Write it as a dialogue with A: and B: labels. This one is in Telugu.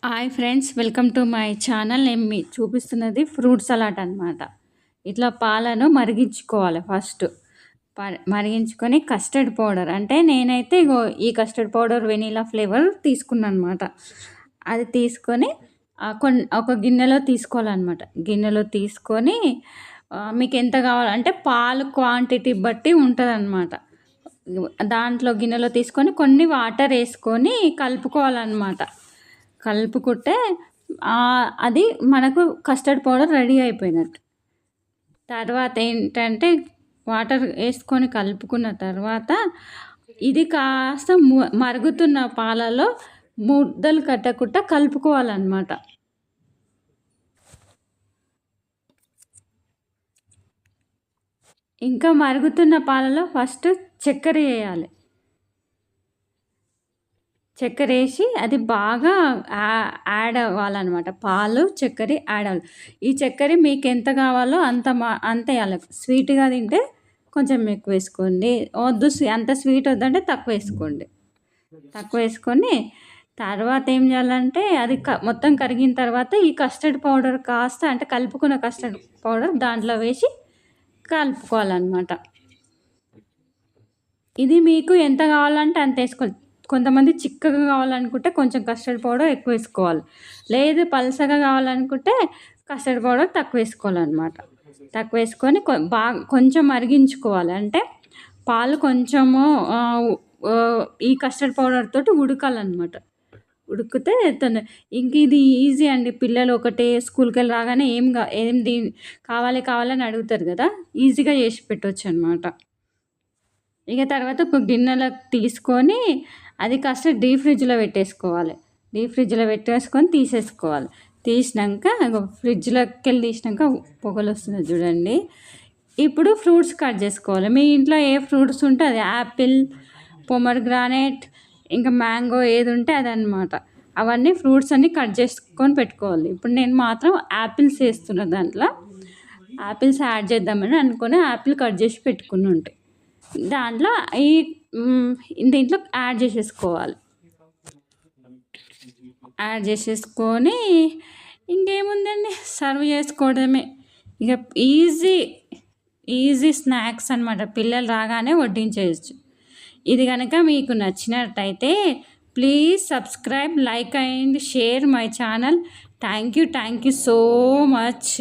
A: Hi friends, welcome to my channel. నేను మీ చూపిస్తున్నది ఫ్రూట్ సలాడ్ అనమాట. ఇట్లా పాలను మరిగించుకోవాలి ఫస్ట్. మరిగించుకొని కస్టర్డ్ పౌడర్, అంటే నేనైతే ఇగో ఈ కస్టర్డ్ పౌడర్ వెనీలా ఫ్లేవర్ తీసుకున్నాను అనమాట. అది తీసుకొని ఒక గిన్నెలో తీసుకోవాలన్నమాట. గిన్నెలో తీసుకొని మీకు ఎంత కావాలంటే పాలు క్వాంటిటీ బట్టి ఉంటుందన్నమాట. దాంట్లో గిన్నెలో తీసుకొని కొన్ని వాటర్ వేసుకొని కలుపుకోవాలన్నమాట. కలుపుకుంటే అది మనకు కస్టర్డ్ పౌడర్ రెడీ అయిపోయినట్టు. తర్వాత ఏంటంటే వాటర్ వేసుకొని కలుపుకున్న తర్వాత ఇది కాస్త మరుగుతున్న పాలలో ముద్దలు కట్టకుండా కలుపుకోవాలన్నమాట. ఇంకా మరుగుతున్న పాలలో ఫస్ట్ చక్కెర వేయాలి. చక్కెర వేసి అది బాగా యాడ్ అవ్వాలన్నమాట. పాలు చక్కెర యాడ్ అవ్వాలి. ఈ చక్కెర మీకు ఎంత కావాలో అంత వేయాలి. స్వీట్గా తింటే కొంచెం ఎక్కువ వేసుకోండి, వద్దు అంత స్వీట్ వద్దంటే తక్కువ వేసుకోండి. తక్కువ వేసుకొని తర్వాత ఏం చేయాలంటే అది మొత్తం కరిగిన తర్వాత ఈ కస్టర్డ్ పౌడర్ కాస్త, అంటే కలుపుకున్న కస్టర్డ్ పౌడర్ దాంట్లో వేసి కలుపుకోవాలన్నమాట. ఇది మీకు ఎంత కావాలంటే అంత వేసుకోవాలి. కొంతమంది చిక్కగా కావాలనుకుంటే కొంచెం కస్టర్డ్ పౌడర్ ఎక్కువ వేసుకోవాలి, లేదు పలసగా కావాలనుకుంటే కస్టర్డ్ పౌడర్ తక్కువ వేసుకోవాలన్నమాట. తక్కువ వేసుకొని బాగా కొంచెం మరిగించుకోవాలి. అంటే పాలు కొంచెము ఈ కస్టర్డ్ పౌడర్ తోటి ఉడకాలన్నమాట. ఉడికితే ఇంక ఇది ఈజీ అండి. పిల్లలు ఒకటే స్కూల్కి వెళ్ళి రాగానే ఏం కావాలని అడుగుతారు కదా, ఈజీగా చేసి పెట్టవచ్చు అనమాట. ఇక తర్వాత ఒక గిన్నెలో తీసుకొని అది కాస్త డీప్ ఫ్రిడ్జ్లో పెట్టేసుకోవాలి. డీప్ ఫ్రిడ్జ్లో పెట్టేసుకొని తీసేసుకోవాలి. తీసినాక ఫ్రిడ్జ్లోకి వెళ్ళి తీసినాక పొగలు వస్తుంది చూడండి. ఇప్పుడు ఫ్రూట్స్ కట్ చేసుకోవాలి. మీ ఇంట్లో ఏ ఫ్రూట్స్ ఉంటే అది యాపిల్, పొమగ్రానేట్, ఇంకా మ్యాంగో ఏది ఉంటే అదనమాట. అవన్నీ ఫ్రూట్స్ అన్నీ కట్ చేసుకొని పెట్టుకోవాలి. ఇప్పుడు నేను మాత్రం యాపిల్స్ వేస్తున్నా. దాంట్లో యాపిల్స్ యాడ్ చేద్దామని అనుకొని యాపిల్ కట్ చేసి పెట్టుకుని ఉంటాయి. దాంట్లో దీంట్లో యాడ్ చేసేసుకోవాలి. యాడ్ చేసేసుకొని ఇంకేముందండి, సర్వ్ చేసుకోవడమే. ఇక ఈజీ స్నాక్స్ అనమాట. పిల్లలు రాగానే వడ్డించేయచ్చు. ఇది కనుక మీకు నచ్చినట్టయితే please subscribe, like and share my channel. Thank you so much.